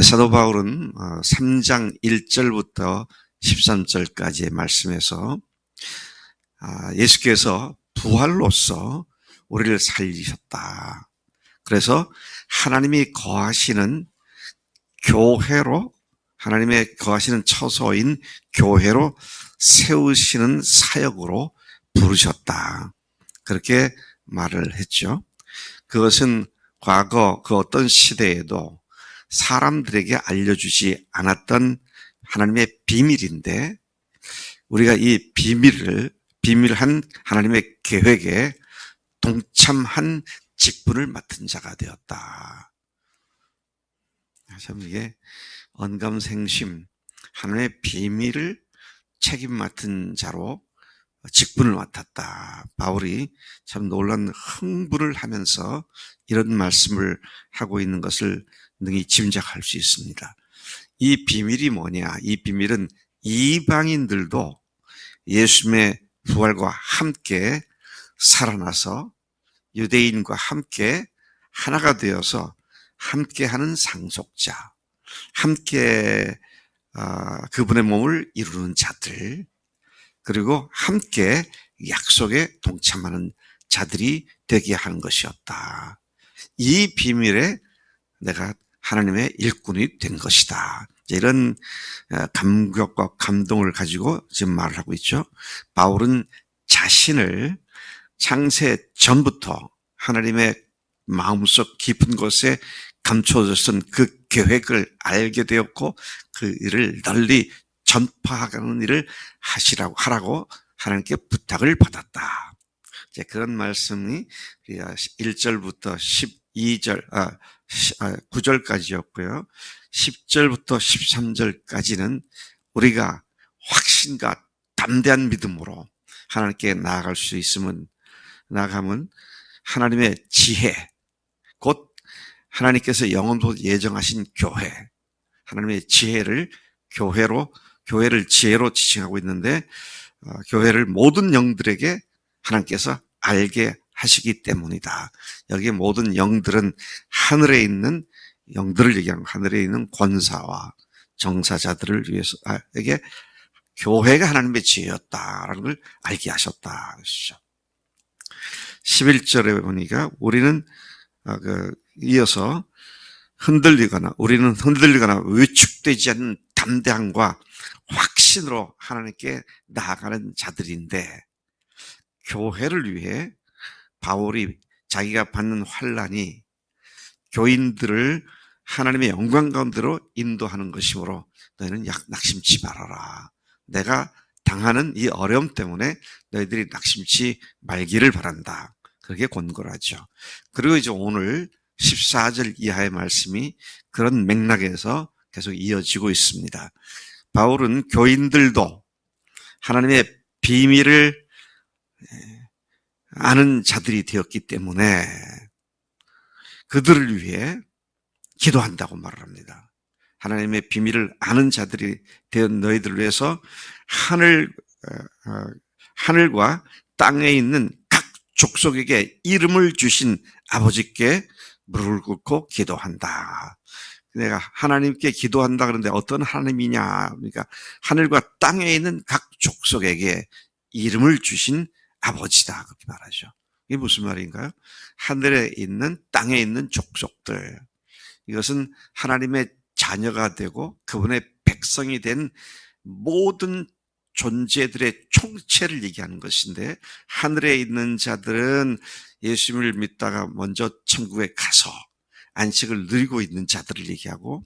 사도 바울은 3장 1절부터 13절까지의 말씀에서 예수께서 부활로서 우리를 살리셨다. 그래서 하나님이 거하시는 교회로, 하나님의 거하시는 처소인 교회로 세우시는 사역으로 부르셨다. 그렇게 말을 했죠. 그것은 과거 그 어떤 시대에도 사람들에게 알려주지 않았던 하나님의 비밀인데, 우리가 이 비밀한 하나님의 계획에 동참한 직분을 맡은 자가 되었다. 참 이게 언감생심, 하나님의 비밀을 책임 맡은 자로 직분을 맡았다. 바울이 참 놀란 흥분을 하면서 이런 말씀을 하고 있는 것을 능히 짐작할 수 있습니다. 이 비밀이 뭐냐? 이 비밀은 이방인들도 예수님의 부활과 함께 살아나서 유대인과 함께 하나가 되어서 함께하는 상속자, 함께 그분의 몸을 이루는 자들, 그리고 함께 약속에 동참하는 자들이 되게 하는 것이었다. 이 비밀에 내가 하나님의 일꾼이 된 것이다. 이런 감격과 감동을 가지고 지금 말을 하고 있죠. 바울은 자신을 창세 전부터 하나님의 마음속 깊은 곳에 감춰졌던 그 계획을 알게 되었고, 그 일을 널리 전파하는 일을 하라고 하나님께 부탁을 받았다. 이제 그런 말씀이 1절부터 9절까지였고요. 10절부터 13절까지는 우리가 확신과 담대한 믿음으로 하나님께 나아갈 수 나아가면 하나님의 지혜, 곧 하나님께서 영원토록 예정하신 교회, 하나님의 지혜를 교회를 지혜로 지칭하고 있는데, 교회를 모든 영들에게 하나님께서 알게 하시기 때문이다. 여기 모든 영들은 하늘에 있는 영들을 얘기하는, 하늘에 있는 권사와 정사자들을 위해서에게 교회가 하나님의 지혜였다라는 걸 알게 하셨다. 11절에 보니까 우리는 이어서 우리는 흔들리거나 위축되지 않는 담대함과 확신으로 하나님께 나아가는 자들인데, 교회를 위해 바울이 자기가 받는 환난이 교인들을 하나님의 영광 가운데로 인도하는 것이므로 너희는 낙심치 말아라. 내가 당하는 이 어려움 때문에 너희들이 낙심치 말기를 바란다. 그렇게 권고를 하죠. 그리고 이제 오늘 14절 이하의 말씀이 그런 맥락에서 계속 이어지고 있습니다. 바울은 교인들도 하나님의 비밀을 아는 자들이 되었기 때문에 그들을 위해 기도한다고 말을 합니다. 하나님의 비밀을 아는 자들이 된 너희들을 위해서 하늘과 땅에 있는 각 족속에게 이름을 주신 아버지께 무릎을 꿇고 기도한다. 내가 하나님께 기도한다 그러는데 어떤 하나님이냐? 그러니까 하늘과 땅에 있는 각 족속에게 이름을 주신 아버지다. 그렇게 말하죠. 이게 무슨 말인가요? 하늘에 있는, 땅에 있는 족속들. 이것은 하나님의 자녀가 되고 그분의 백성이 된 모든 존재들의 총체를 얘기하는 것인데, 하늘에 있는 자들은 예수님을 믿다가 먼저 천국에 가서 안식을 누리고 있는 자들을 얘기하고,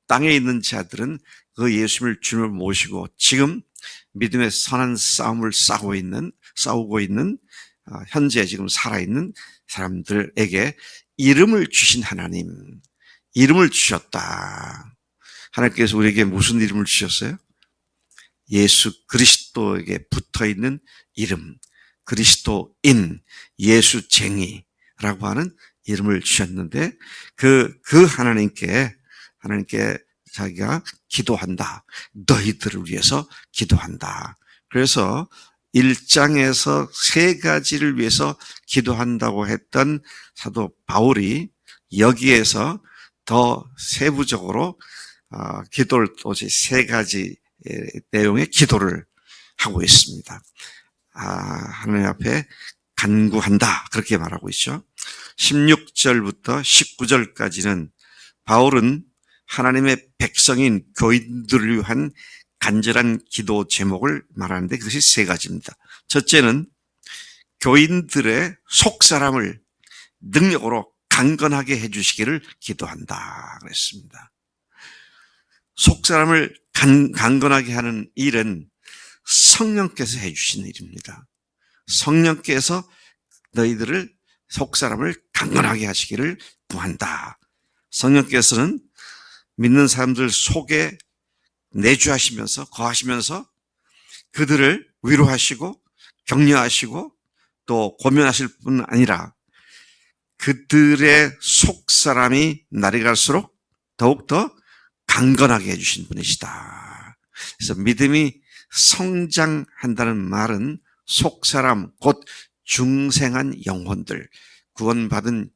땅에 있는 자들은 그 예수님을 주님을 모시고 지금 믿음의 선한 싸움을 싸우고 있는 현재 지금 살아있는 사람들에게 이름을 주신 하나님, 이름을 주셨다. 하나님께서 우리에게 무슨 이름을 주셨어요? 예수 그리스도에게 붙어있는 이름, 그리스도인, 예수쟁이라고 하는 이름을 주셨는데, 그 하나님께 자기가 기도한다. 너희들을 위해서 기도한다. 그래서 1장에서 3가지를 위해서 기도한다고 했던 사도 바울이 여기에서 더 세부적으로 기도를 도저히 세 가지 내용의 기도를 하고 있습니다. 하나님 앞에 간구한다 그렇게 말하고 있죠. 16절부터 19절까지는 바울은 하나님의 백성인 교인들을 위한 간절한 기도 제목을 말하는데 그것이 세 가지입니다. 첫째는 교인들의 속사람을 능력으로 강건하게 해주시기를 기도한다 그랬습니다. 속사람을 강건하게 하는 일은 성령께서 해주신 일입니다. 성령께서 너희들을 속사람을 강건하게 하시기를 구한다. 성령께서는 믿는 사람들 속에 내주하시면서 거하시면서 그들을 위로하시고 격려하시고 또 고면하실 뿐 아니라 그들의 속사람이 날이 갈수록 더욱더 강건하게 해주신 분이시다. 그래서 믿음이 성장한다는 말은 속사람 곧 중생한 영혼들, 구원받은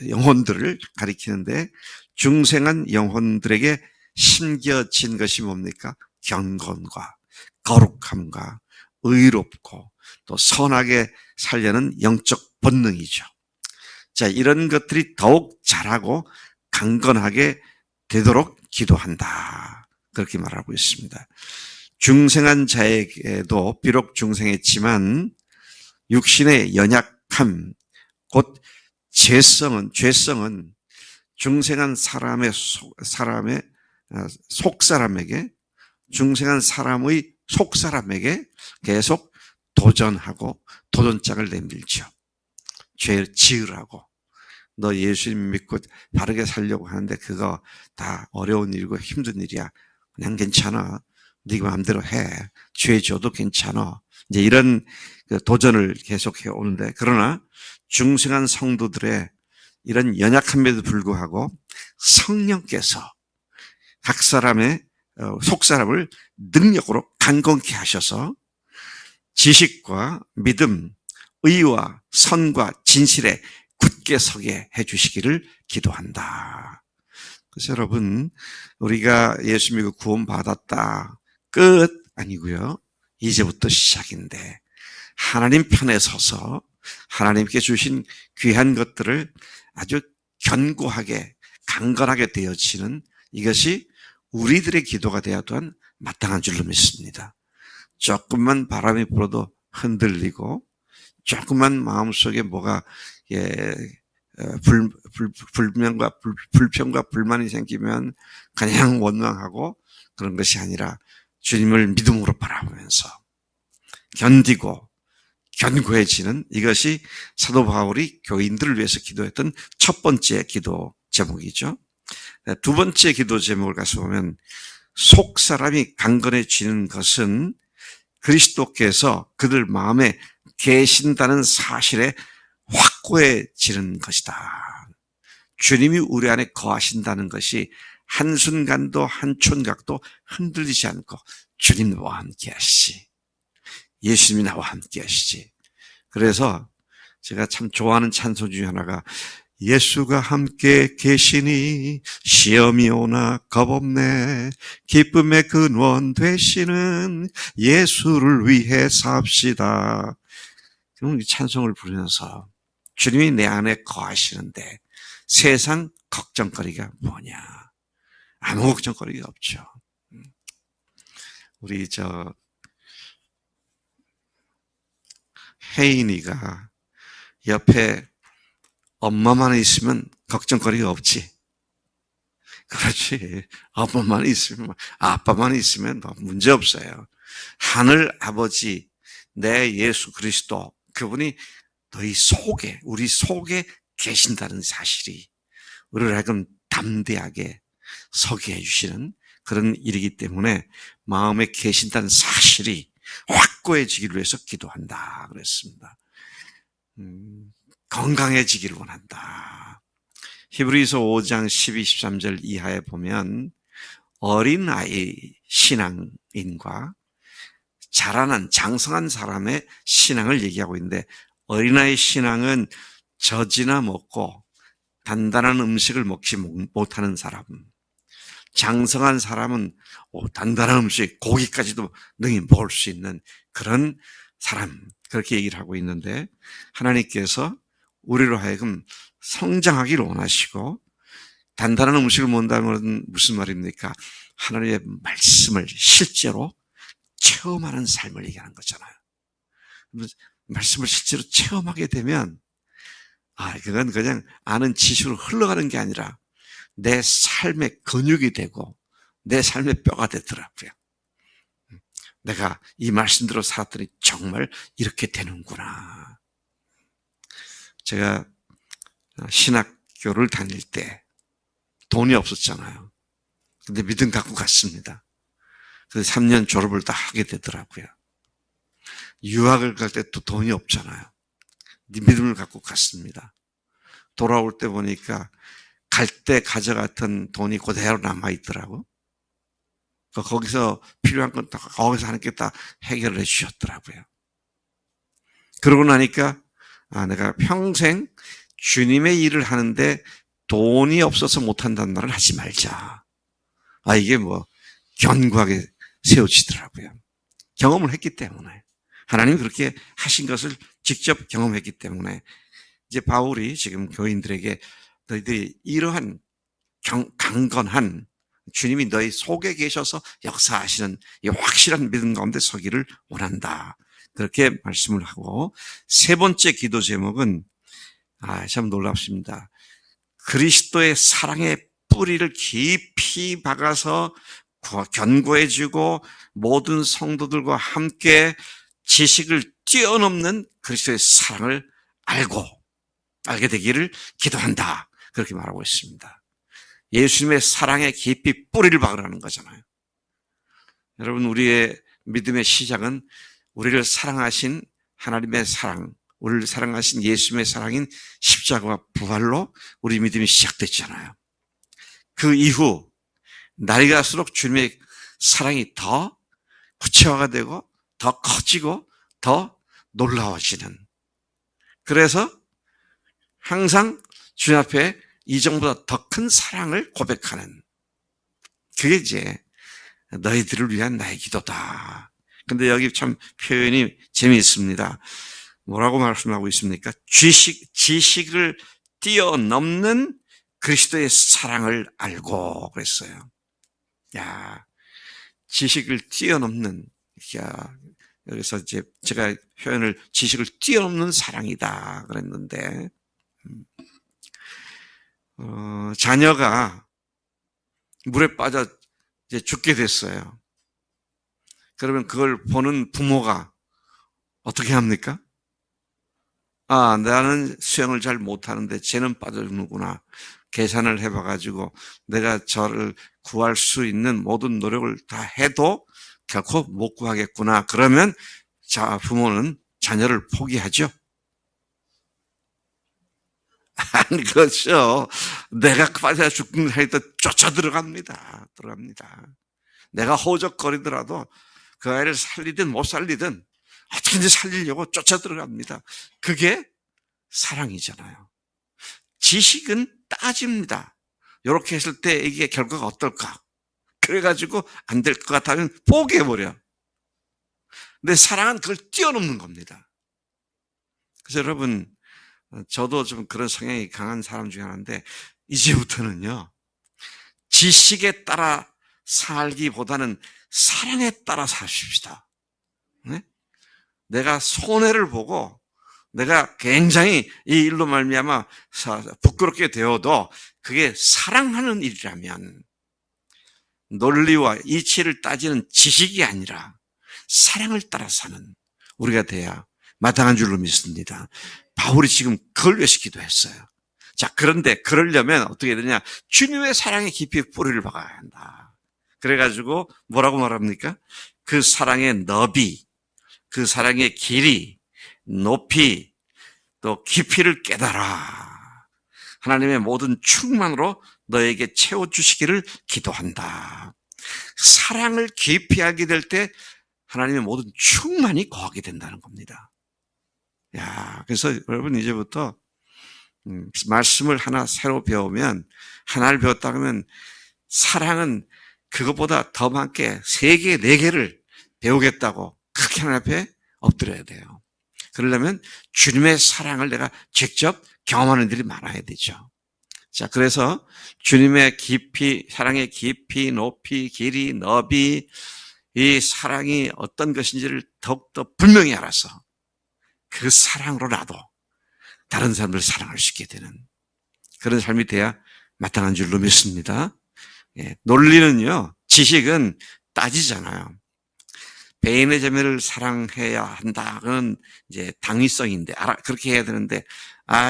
영혼들을 가리키는데 중생한 영혼들에게 심겨진 것이 뭡니까? 경건과 거룩함과 의롭고 또 선하게 살려는 영적 본능이죠. 자, 이런 것들이 더욱 자라고 강건하게 되도록 기도한다. 그렇게 말하고 있습니다. 중생한 자에게도 비록 중생했지만 육신의 연약함, 곧 죄성은 중생한 사람의 속사람에게 중생한 사람의 속사람에게 계속 도전하고 도전장을 내밀죠. 죄를 지으라고. 너 예수님 믿고 바르게 살려고 하는데 그거 다 어려운 일이고 힘든 일이야. 그냥 괜찮아. 네가 마음대로 해. 죄 줘도 괜찮아. 이제 이런 도전을 계속해 오는데 그러나 중생한 성도들의 이런 연약함에도 불구하고 성령께서 각 사람의 속사람을 능력으로 강건케 하셔서 지식과 믿음, 의와 선과 진실에 굳게 서게 해주시기를 기도한다. 그래서 여러분, 우리가 예수 믿고 구원받았다. 끝 아니고요. 이제부터 시작인데 하나님 편에 서서 하나님께 주신 귀한 것들을 아주 견고하게 강건하게 되어지는 이것이 우리들의 기도가 되어야 또한 마땅한 줄로 믿습니다. 조금만 바람이 불어도 흔들리고 조금만 마음속에 뭐가 불평과 불만이 생기면 그냥 원망하고 그런 것이 아니라 주님을 믿음으로 바라보면서 견디고 견고해지는 이것이 사도 바울이 교인들을 위해서 기도했던 첫 번째 기도 제목이죠. 두 번째 기도 제목을 가서 보면 속사람이 강건해지는 것은 그리스도께서 그들 마음에 계신다는 사실에 확고해지는 것이다. 주님이 우리 안에 거하신다는 것이 한순간도 한촌각도 흔들리지 않고 주님 나와 함께 하시지. 예수님이 나와 함께 하시지. 그래서 제가 참 좋아하는 찬송 중에 하나가 예수가 함께 계시니 시험이 오나 겁없네. 기쁨의 근원 되시는 예수를 위해 삽시다. 그럼 이 찬송을 부르면서 주님이 내 안에 거하시는데 세상 걱정거리가 뭐냐? 아무 걱정거리가 없죠. 우리 혜인이가 옆에 엄마만 있으면 걱정거리가 없지. 그렇지. 엄마만 있으면, 아빠만 있으면 문제 없어요. 하늘 아버지, 내 예수 그리스도, 그분이 너희 속에, 우리 속에 계신다는 사실이 우리를 하여금 담대하게 서게 해주시는 그런 일이기 때문에 마음에 계신다는 사실이 확고해지기를 위해서 기도한다 그랬습니다. 건강해지기를 원한다. 히브리서 5장 12, 13절 이하에 보면 어린아이 신앙인과 자라난 장성한 사람의 신앙을 얘기하고 있는데 어린아이 신앙은 젖이나 먹고 단단한 음식을 먹지 못하는 사람, 장성한 사람은 단단한 음식, 고기까지도 능히 먹을 수 있는 그런 사람, 그렇게 얘기를 하고 있는데, 하나님께서 우리로 하여금 성장하기를 원하시고, 단단한 음식을 먹는다는 것은 무슨 말입니까? 하나님의 말씀을 실제로 체험하는 삶을 얘기하는 거잖아요. 말씀을 실제로 체험하게 되면, 그건 그냥 아는 지식으로 흘러가는 게 아니라 내 삶의 근육이 되고 내 삶의 뼈가 되더라고요. 내가 이 말씀대로 살았더니 정말 이렇게 되는구나. 제가 신학교를 다닐 때 돈이 없었잖아요. 근데 믿음 갖고 갔습니다. 그래서 3년 졸업을 다 하게 되더라고요. 유학을 갈 때 또 돈이 없잖아요. 믿음을 갖고 갔습니다. 돌아올 때 보니까 갈 때 가져갔던 돈이 그대로 남아있더라고. 거기서 필요한 건 다 거기서 하나님께 다 해결을 해주셨더라고요. 그러고 나니까 내가 평생 주님의 일을 하는데 돈이 없어서 못한다는 말을 하지 말자. 이게 견고하게 세워지더라고요. 경험을 했기 때문에. 하나님이 그렇게 하신 것을 직접 경험했기 때문에 이제 바울이 지금 교인들에게 너희들이 이러한 강건한 주님이 너희 속에 계셔서 역사하시는 이 확실한 믿음 가운데 서기를 원한다. 그렇게 말씀을 하고, 세 번째 기도 제목은 참 놀랍습니다. 그리스도의 사랑의 뿌리를 깊이 박아서 견고해지고 모든 성도들과 함께 지식을 뛰어넘는 그리스도의 사랑을 알게 되기를 기도한다. 그렇게 말하고 있습니다. 예수님의 사랑에 깊이 뿌리를 박으라는 거잖아요. 여러분, 우리의 믿음의 시작은 우리를 사랑하신 하나님의 사랑, 우리를 사랑하신 예수님의 사랑인 십자가와 부활로 우리 믿음이 시작됐잖아요. 그 이후 날이 갈수록 주님의 사랑이 더 구체화가 되고 더 커지고 더 놀라워지는, 그래서 항상 주님 앞에 이전보다 더 큰 사랑을 고백하는, 그게 이제 너희들을 위한 나의 기도다. 근데 여기 참 표현이 재미있습니다. 뭐라고 말씀하고 있습니까? 지식을 뛰어넘는 그리스도의 사랑을 알고 그랬어요. 지식을 뛰어넘는, 여기서 이제 제가 표현을 지식을 뛰어넘는 사랑이다 그랬는데, 자녀가 물에 빠져 이제 죽게 됐어요. 그러면 그걸 보는 부모가 어떻게 합니까? 나는 수영을 잘 못하는데 쟤는 빠져 죽는구나. 계산을 해봐가지고 내가 저를 구할 수 있는 모든 노력을 다 해도 결코 못 구하겠구나. 그러면 부모는 자녀를 포기하죠. 아니, 그렇죠. 내가 빠져 죽는 사이에 쫓아 들어갑니다. 내가 허우적거리더라도 그 아이를 살리든 못 살리든 어떻게든지 살리려고 쫓아 들어갑니다. 그게 사랑이잖아요. 지식은 따집니다. 이렇게 했을 때 이게 결과가 어떨까? 그래가지고 안 될 것 같다면 포기해버려. 근데 사랑은 그걸 뛰어넘는 겁니다. 그래서 여러분, 저도 좀 그런 성향이 강한 사람 중에 하나인데, 이제부터는요, 지식에 따라 살기보다는 사랑에 따라 사십시다. 네? 내가 손해를 보고 내가 굉장히 이 일로 말미암아 부끄럽게 되어도 그게 사랑하는 일이라면, 논리와 이치를 따지는 지식이 아니라 사랑을 따라 사는 우리가 돼야 마땅한 줄로 믿습니다. 바울이 지금 그걸 위해서 기도했어요. 그런데 그러려면 어떻게 되냐? 주님의 사랑에 깊이 뿌리를 박아야 한다. 그래가지고 뭐라고 말합니까? 그 사랑의 너비, 그 사랑의 길이, 높이, 또 깊이를 깨달아. 하나님의 모든 충만으로 너에게 채워주시기를 기도한다. 사랑을 깊이 알게 될 때 하나님의 모든 충만이 거하게 된다는 겁니다. 그래서 여러분, 이제부터 말씀을 하나 새로 배우면, 하나를 배웠다 그러면 사랑은 그것보다 더 많게 3개, 4개를 배우겠다고 그렇게 하나님 앞에 엎드려야 돼요. 그러려면 주님의 사랑을 내가 직접 경험하는 일이 많아야 되죠. 자, 그래서 주님의 깊이, 사랑의 깊이, 높이, 길이, 너비, 이 사랑이 어떤 것인지를 더욱더 분명히 알아서 그 사랑으로 나도 다른 사람들을 사랑할 수 있게 되는 그런 삶이 돼야 마땅한 줄로 믿습니다. 예, 논리는요, 지식은 따지잖아요. 배인의 자매를 사랑해야 한다. 그건 이제 당위성인데, 그렇게 해야 되는데,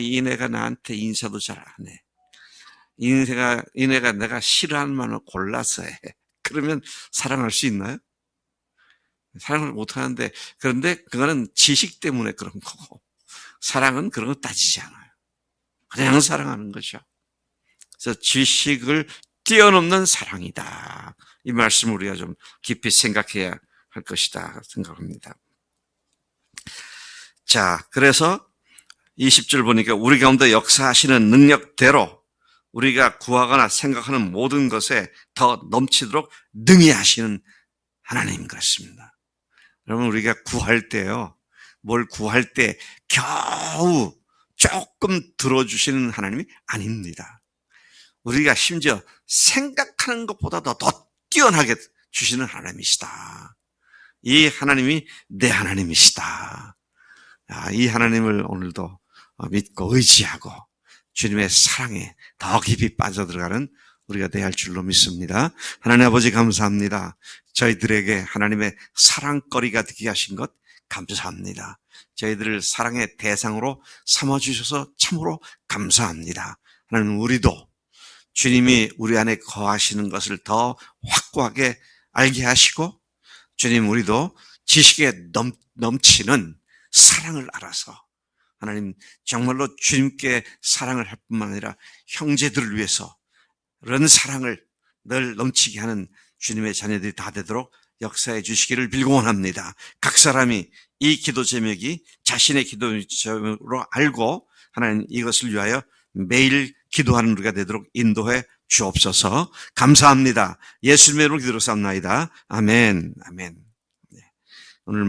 이내가 나한테 인사도 잘 안 해. 이내가 내가 싫어하는 말을 골라서 해. 그러면 사랑할 수 있나요? 사랑을 못 하는데, 그런데 그거는 지식 때문에 그런 거고, 사랑은 그런 거 따지지 않아요. 그냥 사랑하는 거죠. 그래서 지식을 뛰어넘는 사랑이다. 이 말씀을 우리가 좀 깊이 생각해야 할 것이다 생각합니다. 자, 그래서 20절 보니까 우리 가운데 역사하시는 능력대로 우리가 구하거나 생각하는 모든 것에 더 넘치도록 능히 하시는 하나님 그렇습니다. 여러분, 우리가 구할 때요, 뭘 구할 때 겨우 조금 들어주시는 하나님이 아닙니다. 우리가 심지어 생각하는 것보다도 더 뛰어나게 주시는 하나님이시다. 이 하나님이 내 하나님이시다. 이 하나님을 오늘도 믿고 의지하고 주님의 사랑에 더 깊이 빠져들어가는 우리가 돼야 할 줄로 믿습니다. 하나님 아버지 감사합니다. 저희들에게 하나님의 사랑거리가 되게 하신 것 감사합니다. 저희들을 사랑의 대상으로 삼아주셔서 참으로 감사합니다. 하나님, 우리도 주님이 우리 안에 거하시는 것을 더 확고하게 알게 하시고, 주님, 우리도 지식에 넘치는 사랑을 알아서 하나님 정말로 주님께 사랑을 할 뿐만 아니라 형제들을 위해서 그런 사랑을 늘 넘치게 하는 주님의 자녀들이 다 되도록 역사해 주시기를 빌고 원합니다. 각 사람이 이 기도 제목이 자신의 기도 제목으로 알고 하나님 이것을 위하여 매일 기도하는 우리가 되도록 인도해 주옵소서. 감사합니다. 예수님의 이름으로 기도로 삼나이다. 아멘. 아멘. 오늘